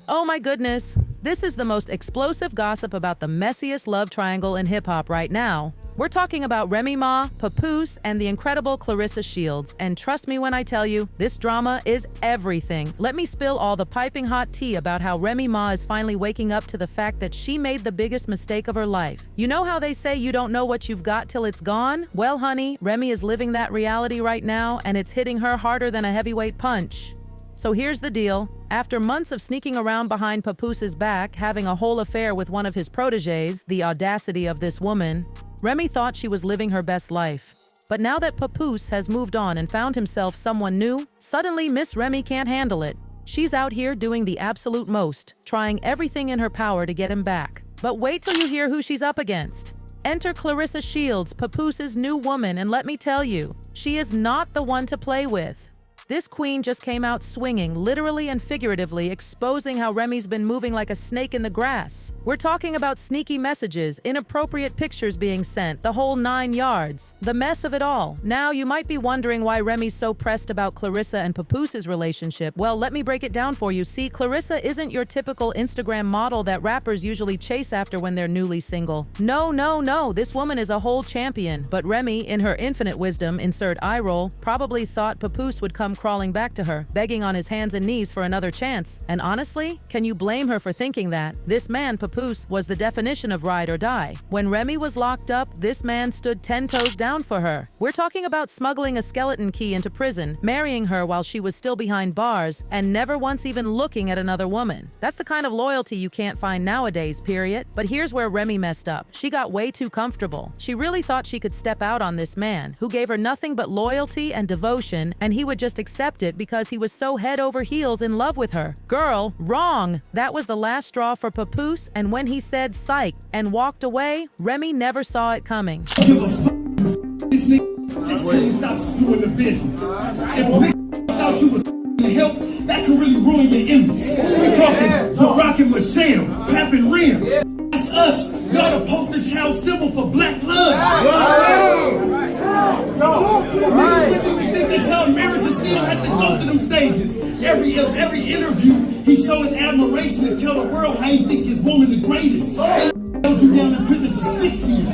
Oh my goodness, this is the most explosive gossip about the messiest love triangle in hip-hop right now. We're talking about Remy Ma, Papoose, and the incredible Claressa Shields, and trust me when I tell you, this drama is everything. Let me spill all the piping hot tea about how Remy Ma is finally waking up to the fact that she made the biggest mistake of her life. You know how they say you don't know what you've got till it's gone? Well, honey, Remy is living that reality right now, and it's hitting her harder than a heavyweight punch. So here's the deal. After months of sneaking around behind Papoose's back, having a whole affair with one of his protégés, the audacity of this woman, Remy thought she was living her best life. But now that Papoose has moved on and found himself someone new, suddenly Miss Remy can't handle it. She's out here doing the absolute most, trying everything in her power to get him back. But wait till you hear who she's up against. Enter Claressa Shields, Papoose's new woman, and let me tell you, she is not the one to play with. This queen just came out swinging, literally and figuratively, exposing how Remy's been moving like a snake in the grass. We're talking about sneaky messages, inappropriate pictures being sent, the whole 9 yards. The mess of it all. Now, you might be wondering why Remy's so pressed about Clarissa and Papoose's relationship. Well, let me break it down for you. See, Clarissa isn't your typical Instagram model that rappers usually chase after when they're newly single. No. This woman is a whole champion. But Remy, in her infinite wisdom, insert eye roll, probably thought Papoose would come crawling back to her, begging on his hands and knees for another chance. And honestly, can you blame her for thinking that? This man, Papoose, was the definition of ride or die. When Remy was locked up, this man stood 10 toes down for her. We're talking about smuggling a skeleton key into prison, marrying her while she was still behind bars, and never once even looking at another woman. That's the kind of loyalty you can't find nowadays, period. But here's where Remy messed up. She got way too comfortable. She really thought she could step out on this man, who gave her nothing but loyalty and devotion, and he would just accept it because he was so head over heels in love with her. Girl, wrong! That was the last straw for Papoose, and when he said psych and walked away, Remy never saw it coming. Give a f this nigga. Just tell him stop screwing the business. If a nigga thought you was to help, that could really ruin your image. We're talking Barack and Michelle, Pap and Rim. That's us. Y'all the poster child symbol for black love. That's how marriages still have to go through them stages. Every interview, he show his admiration and tell the world how he think his woman the greatest. They held you down in prison for 6 years.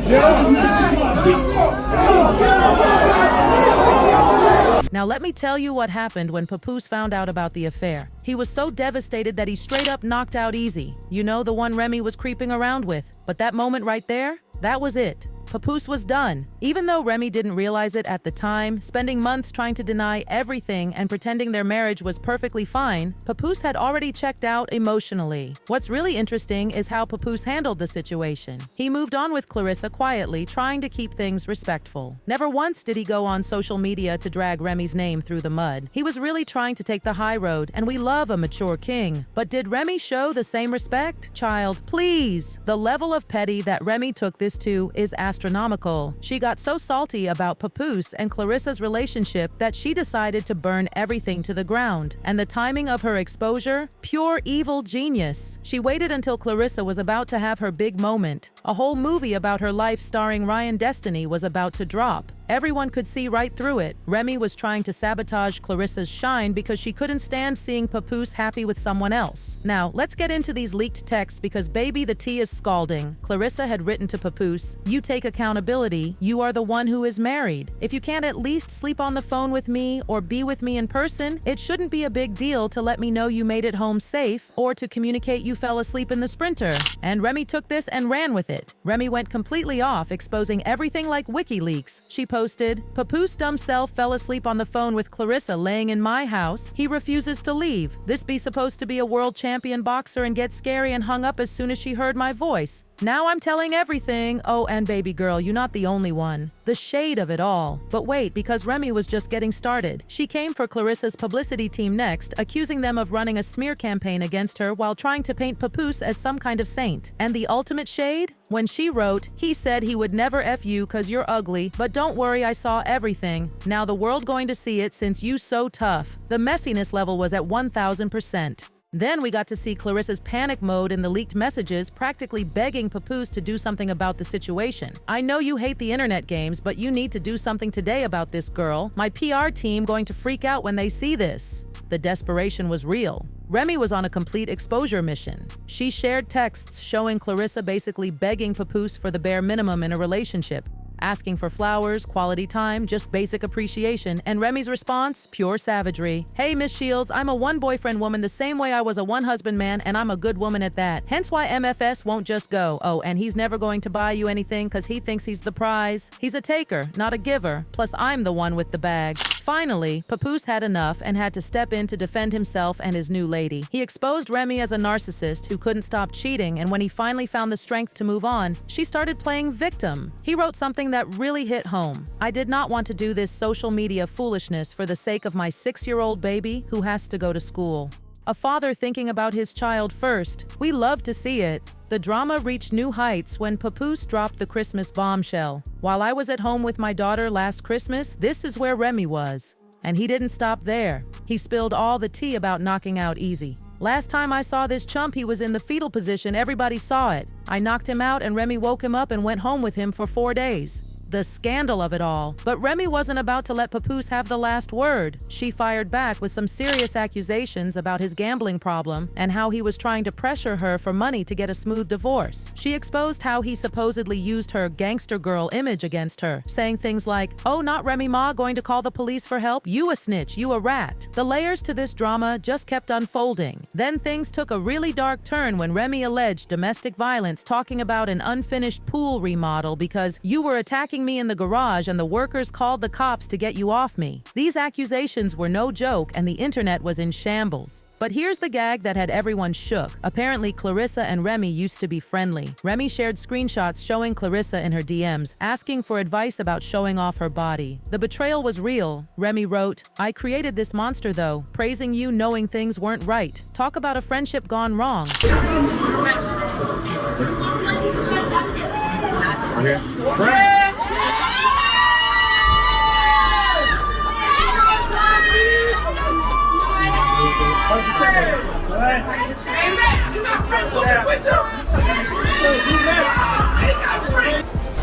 Now let me tell you what happened when Papoose found out about the affair. He was so devastated that he straight up knocked out Easy. You know, the one Remy was creeping around with. But that moment right there, that was it. Papoose was done. Even though Remy didn't realize it at the time, spending months trying to deny everything and pretending their marriage was perfectly fine, Papoose had already checked out emotionally. What's really interesting is how Papoose handled the situation. He moved on with Clarissa quietly, trying to keep things respectful. Never once did he go on social media to drag Remy's name through the mud. He was really trying to take the high road, and we love a mature king. But did Remy show the same respect? Child, please! The level of petty that Remy took this to is astronomical. She got so salty about Papoose and Clarissa's relationship that she decided to burn everything to the ground. And the timing of her exposure? Pure evil genius. She waited until Clarissa was about to have her big moment. A whole movie about her life starring Ryan Destiny was about to drop. Everyone could see right through it. Remy was trying to sabotage Clarissa's shine because she couldn't stand seeing Papoose happy with someone else. Now, let's get into these leaked texts because baby, the tea is scalding. Clarissa had written to Papoose, "You take accountability. You are the one who is married. If you can't at least sleep on the phone with me or be with me in person, it shouldn't be a big deal to let me know you made it home safe or to communicate you fell asleep in the Sprinter." And Remy took this and ran with it. Remy went completely off, exposing everything like WikiLeaks. She posted, "Papoose dumb self fell asleep on the phone with Clarissa laying in my house. He refuses to leave. This be supposed to be a world champion boxer and get scary and hung up as soon as she heard my voice. Now I'm telling everything. Oh, and baby girl, you're not the only one." The shade of it all. But wait, because Remy was just getting started. She came for Clarissa's publicity team next, accusing them of running a smear campaign against her while trying to paint Papoose as some kind of saint. And the ultimate shade? When she wrote, "He said he would never F you cause you're ugly, but don't worry, I saw everything. Now the world going to see it since you so tough." The messiness level was at 1000%. Then we got to see Clarissa's panic mode in the leaked messages, practically begging Papoose to do something about the situation. "I know you hate the internet games, but you need to do something today about this, girl. My PR team going to freak out when they see this." The desperation was real. Remy was on a complete exposure mission. She shared texts showing Clarissa basically begging Papoose for the bare minimum in a relationship, asking for flowers, quality time, just basic appreciation, and Remy's response, pure savagery. Hey, Miss Shields, I'm a one-boyfriend woman the same way I was a one-husband man, and I'm a good woman at that. Hence why MFS won't just go. Oh, and he's never going to buy you anything because he thinks he's the prize. He's a taker, not a giver, plus I'm the one with the bag. Finally, Papoose had enough and had to step in to defend himself and his new lady. He exposed Remy as a narcissist who couldn't stop cheating, and when he finally found the strength to move on, she started playing victim. He wrote something that really hit home. I did not want to do this social media foolishness for the sake of my 6-year-old baby who has to go to school. A father thinking about his child first. We love to see it. The drama reached new heights when Papoose dropped the Christmas bombshell. While I was at home with my daughter last Christmas, this is where Remy was. And he didn't stop there. He spilled all the tea about knocking out easy. Last time I saw this chump, he was in the fetal position. Everybody saw it. I knocked him out and Remy woke him up and went home with him for 4 days. The scandal of it all. But Remy wasn't about to let Papoose have the last word. She fired back with some serious accusations about his gambling problem and how he was trying to pressure her for money to get a smooth divorce. She exposed how he supposedly used her gangster girl image against her, saying things like, "Oh, not Remy Ma going to call the police for help? You a snitch, you a rat." The layers to this drama just kept unfolding. Then things took a really dark turn when Remy alleged domestic violence, talking about an unfinished pool remodel because you were attacking me in the garage and the workers called the cops to get you off me. These accusations were no joke and the internet was in shambles. But here's the gag that had everyone shook. Apparently, Clarissa and Remy used to be friendly. Remy shared screenshots showing Clarissa in her DMs, asking for advice about showing off her body. The betrayal was real. Remy wrote, "I created this monster though, praising you knowing things weren't right. Talk about a friendship gone wrong."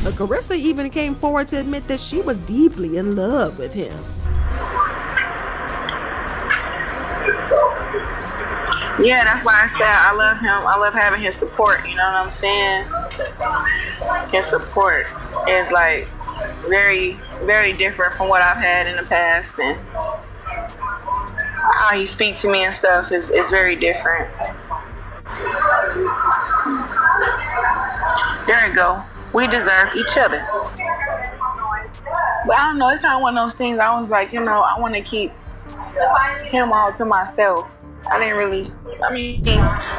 But Clarissa even came forward to admit that she was deeply in love with him. Yeah, that's why I said I love him. I love having his support, you know what I'm saying? His support is like very, very different from what I've had in the past, and how he speaks to me and stuff is very different. There you go. We deserve each other. But I don't know, it's kind of one of those things I was like, I want to keep him all to myself. I didn't really,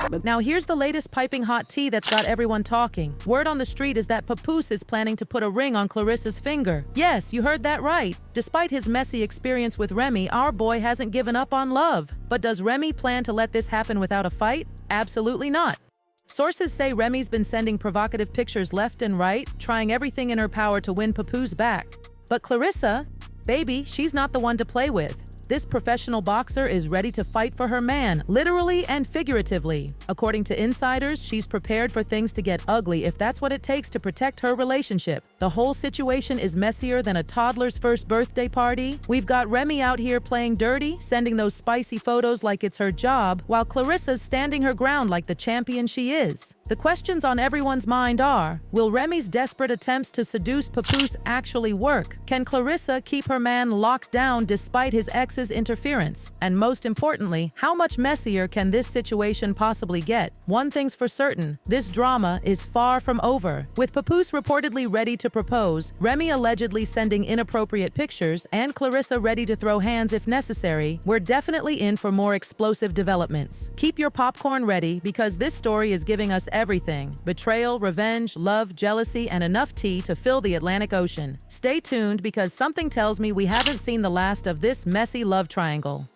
But now here's the latest piping hot tea that's got everyone talking. Word on the street is that Papoose is planning to put a ring on Clarissa's finger. Yes, you heard that right. Despite his messy experience with Remy, our boy hasn't given up on love. But does Remy plan to let this happen without a fight? Absolutely not. Sources say Remy's been sending provocative pictures left and right, trying everything in her power to win Papoose back. But Clarissa, baby, she's not the one to play with. This professional boxer is ready to fight for her man, literally and figuratively. According to insiders, she's prepared for things to get ugly if that's what it takes to protect her relationship. The whole situation is messier than a toddler's first birthday party. We've got Remy out here playing dirty, sending those spicy photos like it's her job, while Clarissa's standing her ground like the champion she is. The questions on everyone's mind are, will Remy's desperate attempts to seduce Papoose actually work? Can Clarissa keep her man locked down despite his ex's interference? And most importantly, how much messier can this situation possibly get? One thing's for certain, this drama is far from over. With Papoose reportedly ready to propose, Remy allegedly sending inappropriate pictures, and Clarissa ready to throw hands if necessary, we're definitely in for more explosive developments. Keep your popcorn ready because this story is giving us everything: betrayal, revenge, love, jealousy, and enough tea to fill the Atlantic Ocean. Stay tuned because something tells me we haven't seen the last of this messy love triangle.